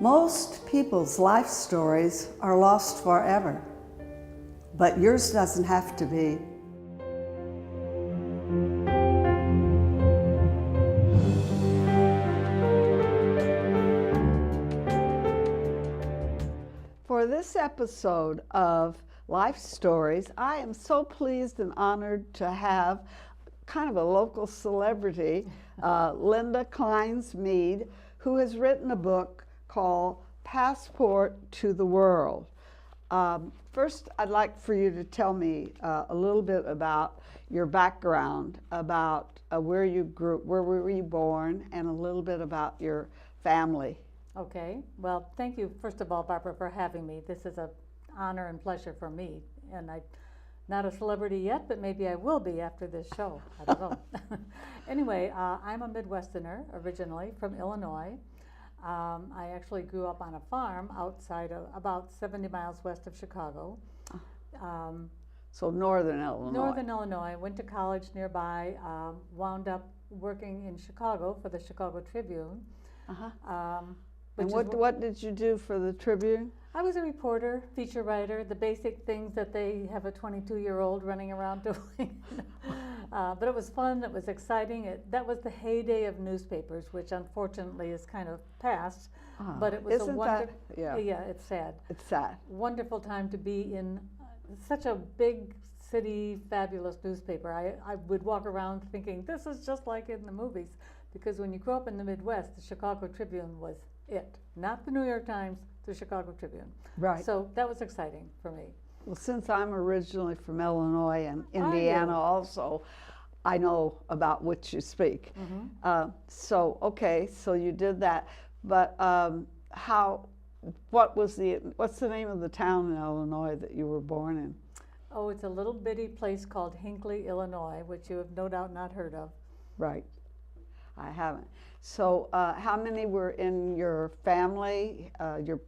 Most people's life stories are lost forever, but yours doesn't have to be. For this episode of Life Stories, I am so pleased and honored to have kind of a local celebrity, Linda Klein, who has written a book called Passport to the World. First, I'd like for you to tell me a little bit about your background, about where you grew, where were you born, and a little bit about your family. Okay, well, thank you, first of all, Barbara, for having me. This is an honor and pleasure for me, and I'm not a celebrity yet, but maybe I will be after this show. I don't know. Anyway, I'm a Midwesterner originally from Illinois. I actually grew up on a farm outside of about 70 miles west of Chicago. So northern Illinois. Northern Illinois. Went to college nearby, wound up working in Chicago for the Chicago Tribune. And what did you do for the Tribune? I was a reporter, feature writer, the basic things that they have a 22-year-old running around doing. But it was fun, it was exciting. That was the heyday of newspapers, which unfortunately is kind of past. But it was yeah, it's sad. It's sad. Wonderful time to be in such a big city, fabulous newspaper. I would walk around thinking, this is just like in the movies. Because when you grew up in the Midwest, the Chicago Tribune was it. Not the New York Times, the Chicago Tribune. Right. So that was exciting for me. Well, since I'm originally from Illinois and Indiana also, I know about which you speak. So you did that. But what's the name of the town in Illinois that you were born in? Oh, it's a little bitty place called Hinckley, Illinois, which you have no doubt not heard of. Right. I haven't. So how many were in your family, your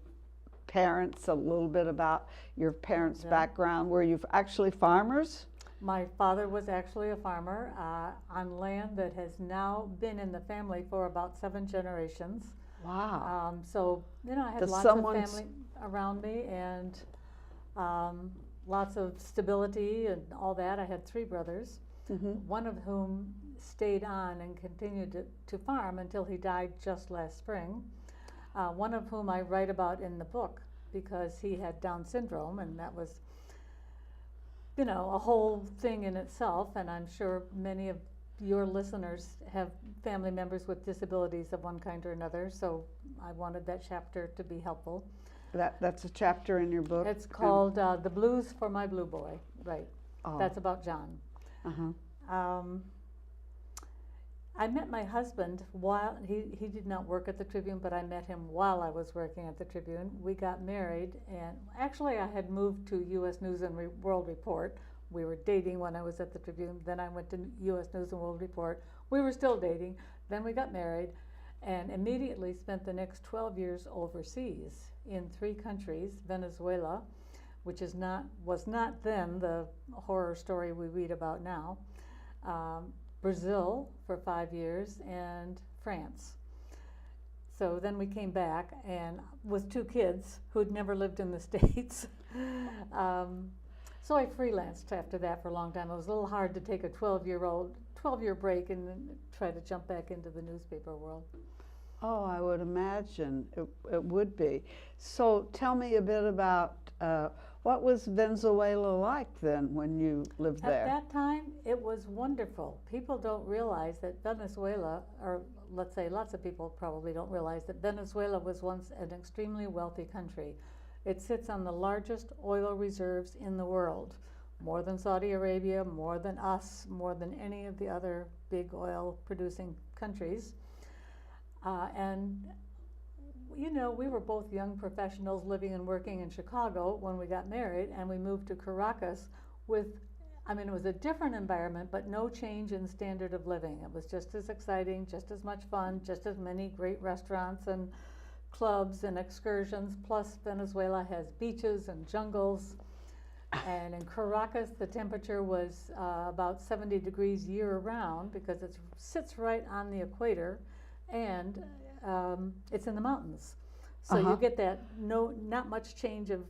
parents, a little bit about your parents' background? Were you actually farmers? My father was actually a farmer on land that has now been in the family for about 7 generations. Wow. So, I had lots of family around me and lots of stability and all that. I had 3 brothers, one of whom stayed on and continued to farm until he died just last spring. One of whom I write about in the book because he had Down syndrome, and that was, a whole thing in itself. And I'm sure many of your listeners have family members with disabilities of one kind or another, so I wanted that chapter to be helpful. That's a chapter in your book? It's called The Blues for My Blue Boy, right. Oh. That's about John. I met my husband while he did not work at the Tribune, but I met him while I was working at the Tribune. We got married, and actually I had moved to U.S. News and World Report. We were dating when I was at the Tribune. Then I went to U.S. News and World Report. We were still dating. Then we got married, and immediately spent the next 12 years overseas in 3 countries: Venezuela, which was not then the horror story we read about now. Brazil for 5 years, and France. So then we came back, and with 2 kids who'd never lived in the States. So I freelanced after that for a long time. It was a little hard to take a 12-year break and then try to jump back into the newspaper world. Oh, I would imagine it would be. So tell me a bit about what was Venezuela like then when you lived there? At that time, it was wonderful. People don't realize that Venezuela, or let's say lots of people probably don't realize that Venezuela was once an extremely wealthy country. It sits on the largest oil reserves in the world, more than Saudi Arabia, more than us, more than any of the other big oil producing countries. We were both young professionals living and working in Chicago when we got married, and we moved to Caracas it was a different environment, but no change in standard of living. It was just as exciting, just as much fun, just as many great restaurants and clubs and excursions. Plus, Venezuela has beaches and jungles. And in Caracas, the temperature was about 70 degrees year-round because it sits right on the equator, and it's in the mountains. So you get that not much change of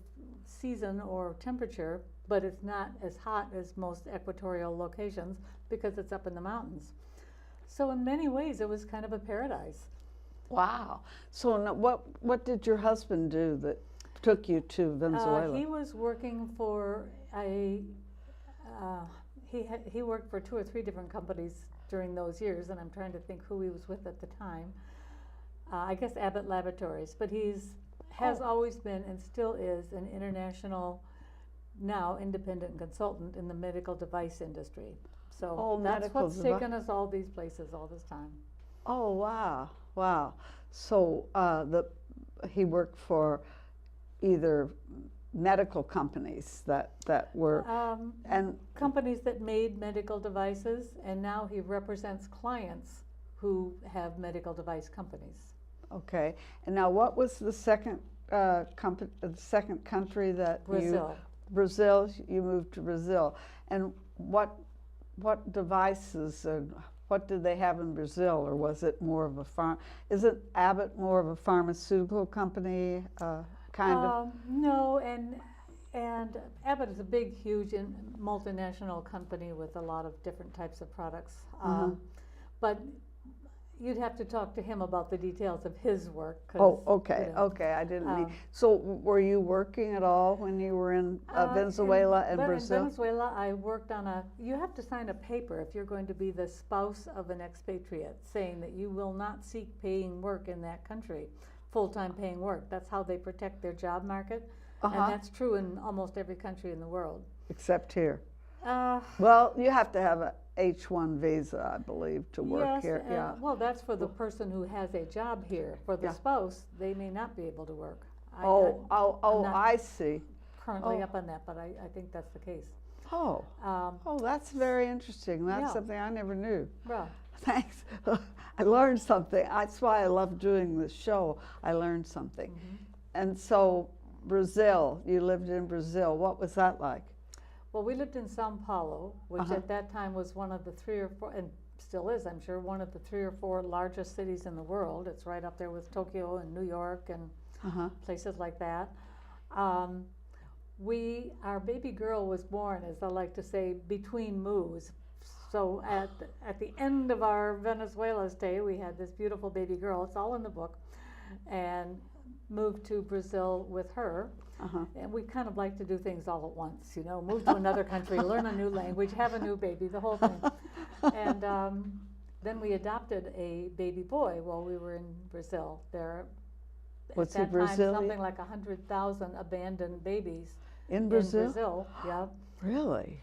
season or temperature, but it's not as hot as most equatorial locations because it's up in the mountains. So in many ways, it was kind of a paradise. Wow. So now what did your husband do that took you to Venezuela? He was working for he worked for 2 or 3 different companies during those years, and I'm trying to think who he was with at the time. I guess Abbott Laboratories, but has always been and still is an international, now independent consultant in the medical device industry. So that's what's taken us all these places all this time. Oh, wow, wow. So he worked for either medical companies that were and companies that made medical devices, and now he represents clients who have medical device companies. Okay. And now, what was the second second country that Brazil. Brazil. You moved to Brazil, and what devices and what did they have in Brazil, or was it more of a Isn't Abbott more of a pharmaceutical company, kind of? No, and Abbott is a big, huge multinational company with a lot of different types of products. But you'd have to talk to him about the details of his work. Oh, okay, okay. I didn't mean. So, were you working at all when you were in Venezuela and Brazil? In Venezuela, I worked on you have to sign a paper if you're going to be the spouse of an expatriate, saying that you will not seek paying work in that country, full-time paying work. That's how they protect their job market. And that's true in almost every country in the world. Except here. Well, you have to have a H-1 visa, I believe, to work here. Yeah. Well, that's for the person who has a job here. For the spouse, they may not be able to work. I see. Currently up on that, but I think that's the case. Oh, that's very interesting. That's something I never knew. Well, thanks. I learned something. That's why I love doing this show. I learned something. And so, Brazil, you lived in Brazil. What was that like? Well, we lived in Sao Paulo, which at that time was one of the 3 or 4, and still is, I'm sure, one of the 3 or 4 largest cities in the world. It's right up there with Tokyo and New York and places like that. Our baby girl was born, as I like to say, between moves. So at the end of our Venezuela stay, we had this beautiful baby girl. It's all in the book, and moved to Brazil with her. And we kind of like to do things all at once, you know, move to another country, learn a new language, have a new baby, the whole thing. And then we adopted a baby boy while we were in Brazil. There, What's at that Brazil? time, something like 100,000 abandoned babies in Brazil. In Brazil, yeah. Really?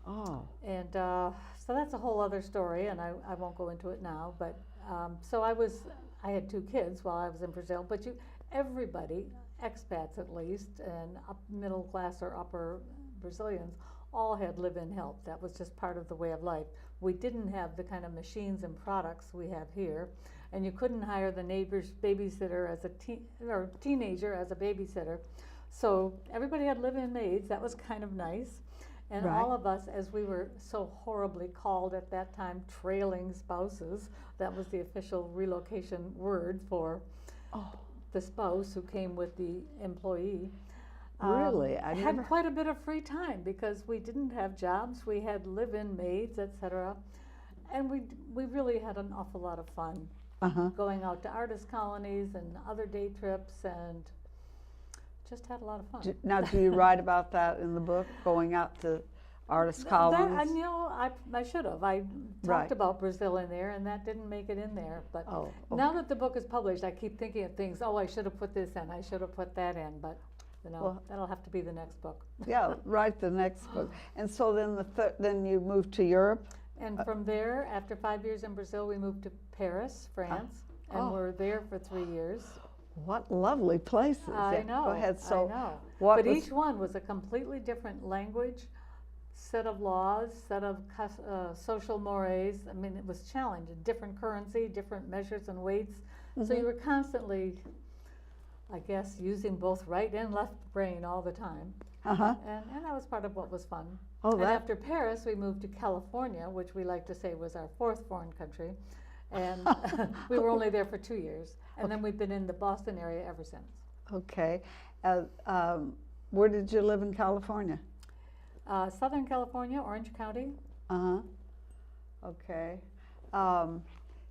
Oh. And so that's a whole other story, and I won't go into it now. But so I had 2 kids while I was in Brazil. But everybody, expats at least, and middle class or upper Brazilians, all had live-in help. That was just part of the way of life. We didn't have the kind of machines and products we have here, and you couldn't hire the neighbor's babysitter as or teenager as a babysitter. So everybody had live-in maids. That was kind of nice. And all of us, as we were so horribly called at that time, trailing spouses, that was the official relocation word for the spouse who came with the employee. Really? I had quite a bit of free time because we didn't have jobs. We had live-in maids, etc. And we really had an awful lot of fun going out to artist colonies and other day trips, and just had a lot of fun. Now, do you write about that in the book, going out to artist colonies? I should have. I talked about Brazil in there, and that didn't make it in there. But now that the book is published, I keep thinking of things. Oh, I should have put this in. I should have put that in. But that'll have to be the next book. Yeah, write the next book. And so then you moved to Europe. And from there, after 5 years in Brazil, we moved to Paris, France, and we're there for 3 years. What lovely places! I know. Go ahead. So, I know. But each one was a completely different language, set of laws, set of social mores. I mean, it was challenging. Different currency, different measures and weights. So you were constantly, I guess, using both right and left brain all the time. And that was part of what was fun. And after Paris, we moved to California, which we like to say was our 4th foreign country. And we were only there for 2 years. And then we've been in the Boston area ever since. Okay. Where did you live in California? Southern California, Orange County. Uh-huh. Okay.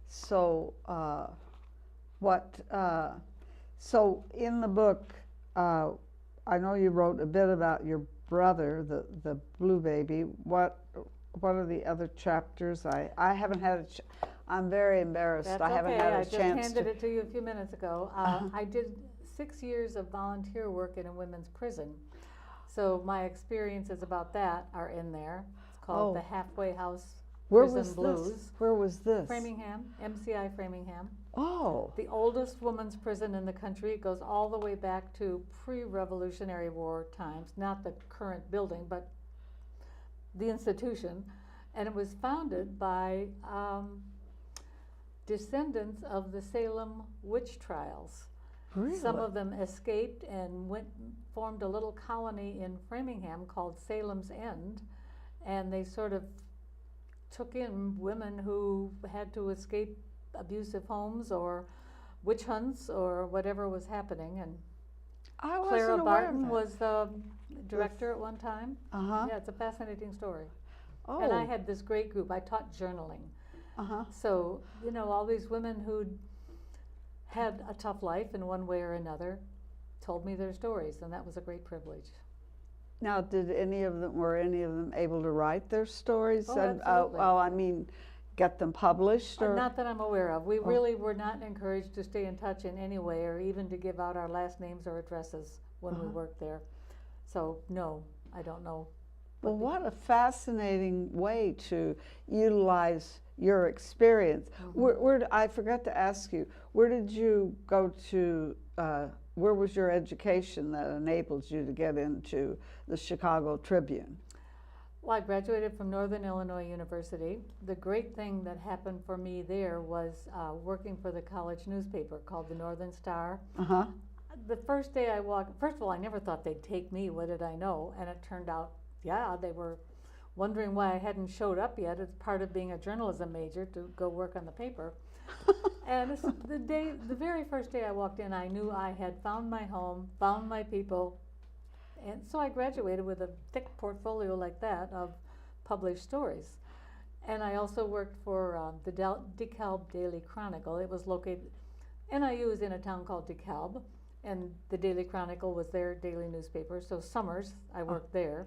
So in the book, I know you wrote a bit about your brother, the blue baby. What are the other chapters? I haven't had I'm very embarrassed. That's I haven't had a I chance just handed it to you a few minutes ago. I did 6 years of volunteer work in a women's prison. So my experiences about that are in there. It's called The Halfway House Prison Blues. Where was this? Framingham, MCI Framingham. Oh. The oldest women's prison in the country. It goes all the way back to pre-Revolutionary War times, not the current building, but the institution. And it was founded by descendants of the Salem witch trials. Really? Some of them escaped and formed a little colony in Framingham called Salem's End, and they sort of took in women who had to escape abusive homes or witch hunts or whatever was happening. And Clara Barton was the director at one time. Uh-huh. Yeah, it's a fascinating story. Oh. And I had this great group. I taught journaling. Uh-huh. So, all these women who'd had a tough life in one way or another told me their stories, and that was a great privilege. Now, were any of them able to write their stories? Oh, and, absolutely. I mean, get them published? Or? Not that I'm aware of. We really were not encouraged to stay in touch in any way or even to give out our last names or addresses when we worked there. So, no, I don't know. Well, what a fascinating way to utilize your experience. Mm-hmm. I forgot to ask you, where did you go to, where was your education that enabled you to get into the Chicago Tribune? Well, I graduated from Northern Illinois University. The great thing that happened for me there was working for the college newspaper called the Northern Star. Uh-huh. The first day I walked, first of all, I never thought they'd take me. What did I know? And it turned out, yeah, they were wondering why I hadn't showed up yet as part of being a journalism major to go work on the paper. And the very first day I walked in, I knew I had found my home, found my people. And so I graduated with a thick portfolio like that of published stories. And I also worked for the DeKalb Daily Chronicle. It was located, NIU is in a town called DeKalb, and the Daily Chronicle was their daily newspaper. So summers, I worked there.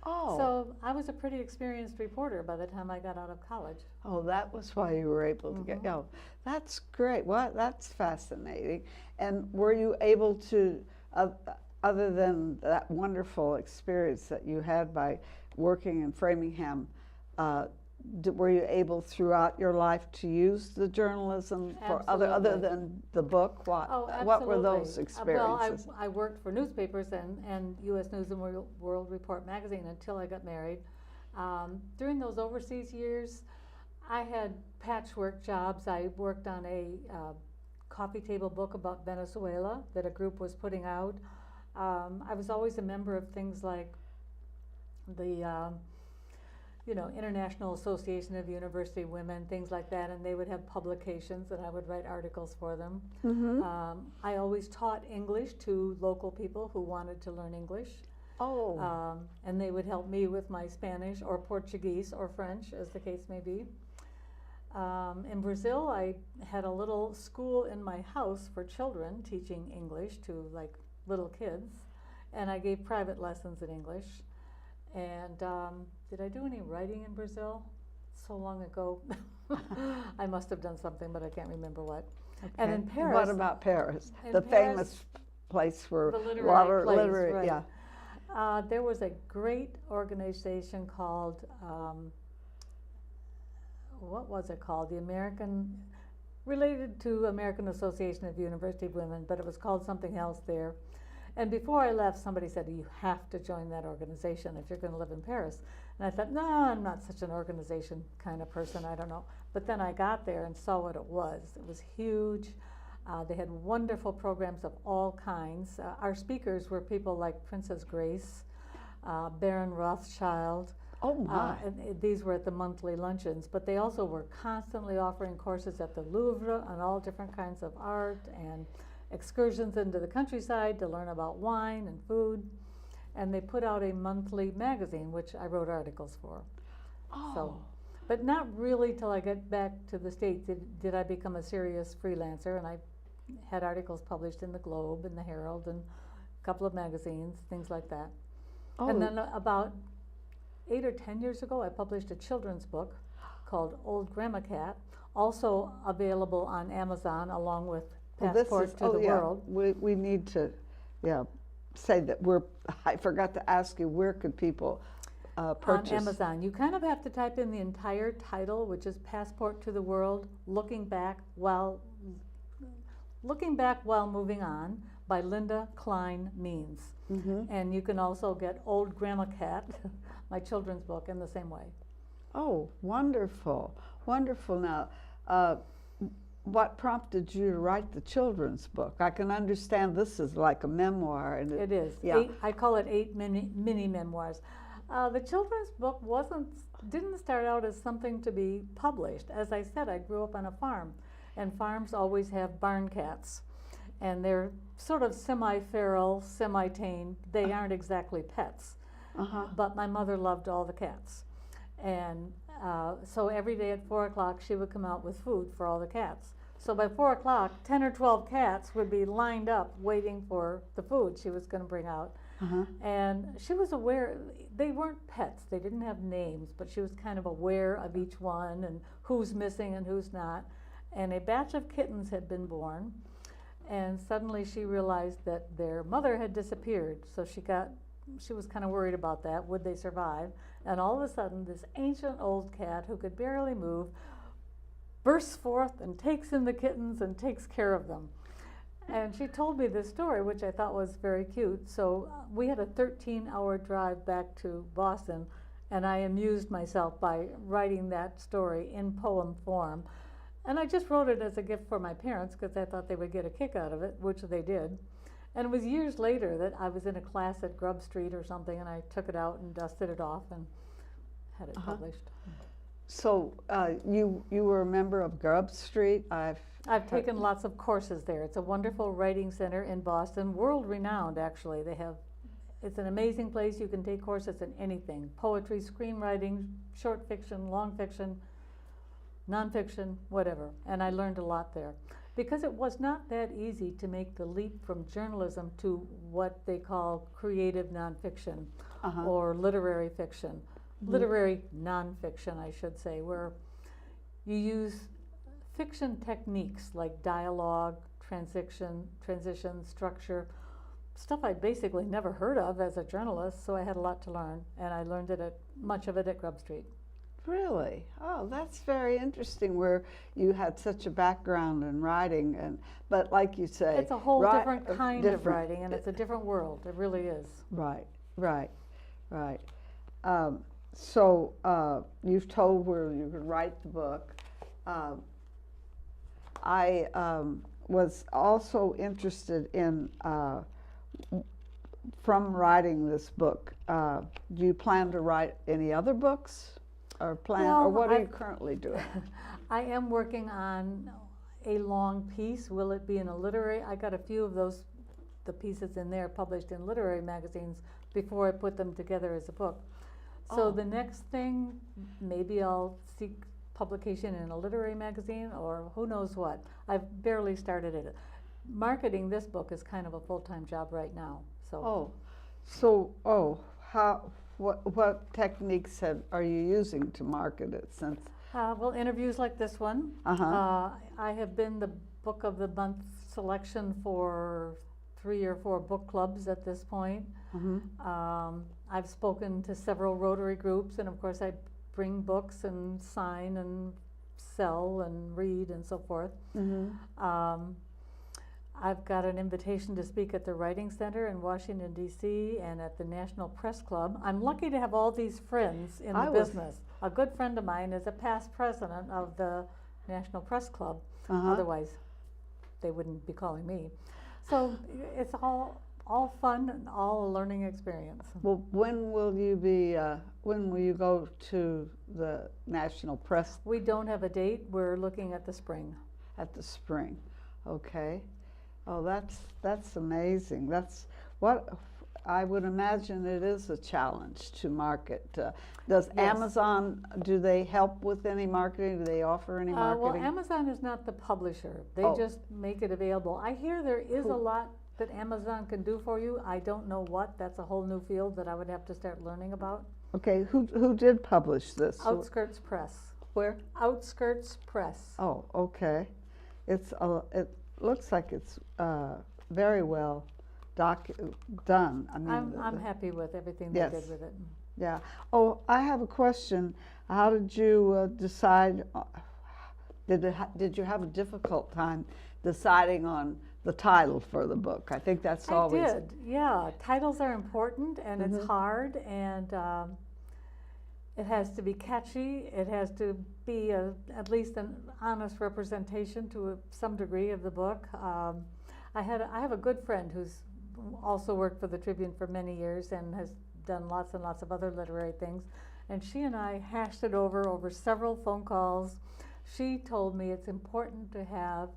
Oh. So I was a pretty experienced reporter by the time I got out of college. Oh, that was why you were able to get, that's great. Well, that's fascinating. And were you able to, other than that wonderful experience that you had by working in Framingham, were you able throughout your life to use the journalism for other than the book? What were those experiences? Well, I worked for newspapers and U.S. News and World Report magazine until I got married. During those overseas years, I had patchwork jobs. I worked on a coffee table book about Venezuela that a group was putting out. I was always a member of things like the International Association of University Women, things like that, and they would have publications and I would write articles for them. Mm-hmm. I always taught English to local people who wanted to learn English. Oh. And they would help me with my Spanish or Portuguese or French, as the case may be. In Brazil, I had a little school in my house for children teaching English to little kids, and I gave private lessons in English. And did I do any writing in Brazil? So long ago. I must have done something, but I can't remember what. Okay. And in Paris. What about Paris? The Paris, famous place for the literary place, right. Yeah. There was a great organization called, what was it called? Related to American Association of University Women, but it was called something else there. And before I left, somebody said, you have to join that organization if you're going to live in Paris. And I thought, no, I'm not such an organization kind of person, I don't know. But then I got there and saw what it was. It was huge. They had wonderful programs of all kinds. Our speakers were people like Princess Grace, Baron Rothschild, Oh my. These were at the monthly luncheons, but they also were constantly offering courses at the Louvre on all different kinds of art and excursions into the countryside to learn about wine and food. And they put out a monthly magazine, which I wrote articles for. Oh. So, but not really till I got back to the States did I become a serious freelancer, and I had articles published in the Globe and the Herald and a couple of magazines, things like that. Oh. And then about 8 or 10 years ago, I published a children's book called Old Grandma Cat, also available on Amazon along with Passport to the World. We need to, say that I forgot to ask you, where could people purchase? On Amazon. You kind of have to type in the entire title, which is Passport to the World, Looking Back While Moving On by Linda Klein Means. Mm-hmm. And you can also get Old Grandma Cat, my children's book, in the same way. Oh, wonderful, wonderful. Now, what prompted you to write the children's book? I can understand this is like a memoir. And it is. Yeah. I call it 8 mini memoirs. The children's book didn't start out as something to be published. As I said, I grew up on a farm, and farms always have barn cats. And they're sort of semi-feral, semi-tame. They aren't exactly pets. Uh-huh. But my mother loved all the cats. And so every day at 4 o'clock, she would come out with food for all the cats. So by 4 o'clock, 10 or 12 cats would be lined up waiting for the food she was going to bring out. Uh-huh. And she was aware, they weren't pets, they didn't have names, but she was kind of aware of each one and who's missing and who's not. And a batch of kittens had been born. And suddenly she realized that their mother had disappeared. So she was kind of worried about that. Would they survive? And all of a sudden, this ancient old cat who could barely move bursts forth and takes in the kittens and takes care of them. And she told me this story, which I thought was very cute. So we had a 13-hour drive back to Boston, and I amused myself by writing that story in poem form. And I just wrote it as a gift for my parents because I thought they would get a kick out of it, which they did. And it was years later that I was in a class at Grub Street or something, and I took it out and dusted it off and had it published. So you were a member of Grub Street? I've taken lots of courses there. It's a wonderful writing center in Boston, world-renowned actually. It's an amazing place. You can take courses in anything: poetry, screenwriting, short fiction, long fiction, nonfiction, whatever. And I learned a lot there. Because it was not that easy to make the leap from journalism to what they call creative nonfiction or literary fiction. Mm-hmm. Literary nonfiction, I should say, where you use fiction techniques like dialogue, transition, structure, stuff I'd basically never heard of as a journalist, so I had a lot to learn, and I learned much of it at Grub Street. Really? Oh, that's very interesting, where you had such a background in writing, but like you say, it's a whole different kind of writing, and it's a different world. It really is. Right. So you've told where you could write the book. I was also interested in, from writing this book, do you plan to write any other books? Or what are you currently doing? I am working on a long piece. Will it be in a literary? I got a few of the pieces in there published in literary magazines before I put them together as a book. So the next thing, maybe I'll seek publication in a literary magazine, or who knows what. I've barely started it. Marketing this book is kind of a full-time job right now. What techniques are you using to market it? Since well, interviews like this one. I have been the Book of the Month selection for 3 or 4 book clubs at this point. I've spoken to several Rotary groups, and of course I bring books and sign and sell and read and so forth. I've got an invitation to speak at the Writing Center in Washington, D.C., and at the National Press Club. I'm lucky to have all these friends in the business. A good friend of mine is a past president of the National Press Club. Otherwise, they wouldn't be calling me. So it's all all fun and all a learning experience. Well, when will you go to the National Press? We don't have a date. We're looking at the spring. At the spring, okay. Oh, that's amazing. That's what I would imagine. It is a challenge to market. Does Yes. Amazon, do they help with any marketing? Do they offer any marketing? Well, Amazon is not the publisher. They Oh. just make it available. I hear there is a lot that Amazon can do for you. I don't know what. That's a whole new field that I would have to start learning about. Okay, who did publish this? Outskirts Press. Where? Outskirts Press. Oh, okay. It looks like it's very well done. I mean, I'm happy with everything Yes. they did with it. yeah. Oh, I have a question. How did you decide? Did you have a difficult time deciding on the title for the book? I think that's always. I did, yeah. Titles are important, and it's hard, and it has to be catchy. It has to be at least an honest representation to some degree of the book. I have a good friend who's also worked for the Tribune for many years and has done lots and lots of other literary things, and she and I hashed it over several phone calls. She told me it's important to have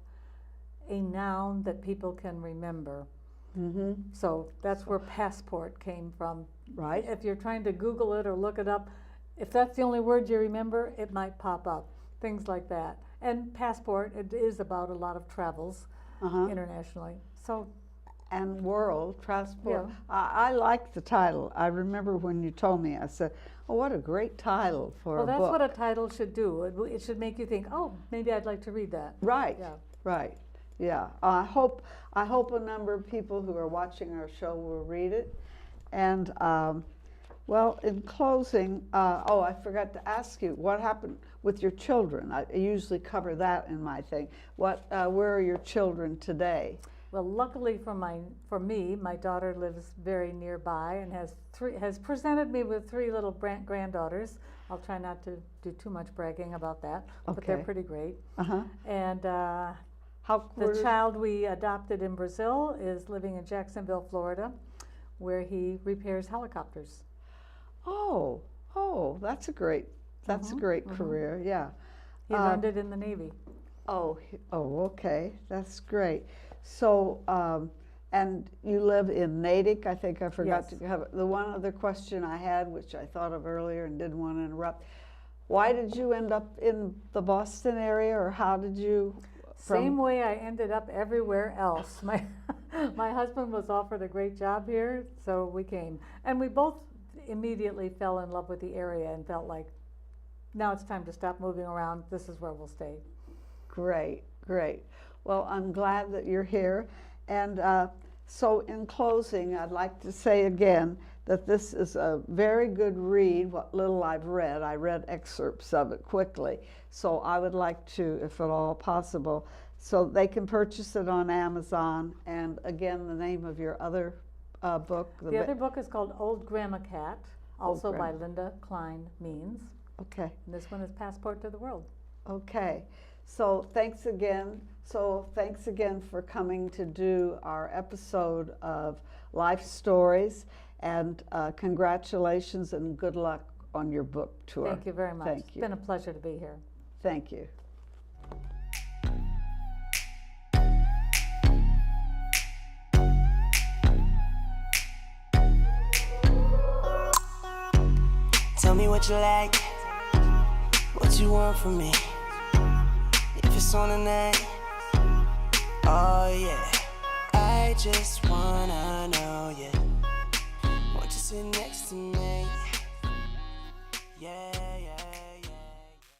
a noun that people can remember. So that's where passport came from. Right. If you're trying to Google it or look it up, if that's the only word you remember, it might pop up. Things like that. And passport, it is about a lot of travels internationally. So. And world transport. Yeah. I like the title. I remember when you told me, I said, oh, what a great title for Well, a that's book. what a title should do. It should make you think, oh, maybe I'd like to read that. Right, Yeah. right, yeah. I hope a number of people who are watching our show will read it. And well, in closing, oh, I forgot to ask you, what happened with your children? I usually cover that in my thing. Where are your children today? Well, luckily for me, my daughter lives very nearby and has presented me with 3 little granddaughters. I'll try not to do too much bragging about that, but they're Okay. pretty great. Uh-huh. And How the child we adopted in Brazil is living in Jacksonville, Florida, where he repairs helicopters. Oh, that's a great career, yeah. He learned it in the Navy. Oh, okay, that's great. So, and you live in Natick. I think I forgot Yes. to have the one other question I had, which I thought of earlier and didn't want to interrupt. Why did you end up in the Boston area, or how did you? Same way I ended up everywhere else. My husband was offered a great job here, so we came. And we both immediately fell in love with the area and felt like, now it's time to stop moving around. This is where we'll stay. Great, great. Well, I'm glad that you're here. And so in closing, I'd like to say again that this is a very good read, what little I've read. I read excerpts of it quickly. So I would like to, if at all possible, so they can purchase it on Amazon. And again, the name of your other book. The other book is called Old Grandma Cat, also by Linda Klein Means. Okay. And this one is Passport to the World. Okay. So thanks again. Thanks again for coming to do our episode of Life Stories, and congratulations and good luck on your book tour. Thank you very much. Thank It's you. been a pleasure to be here. Thank you. Tell me what you like, what you want from me. If it's on tonight, oh yeah. I just wanna know, yeah. Want you sit next to me.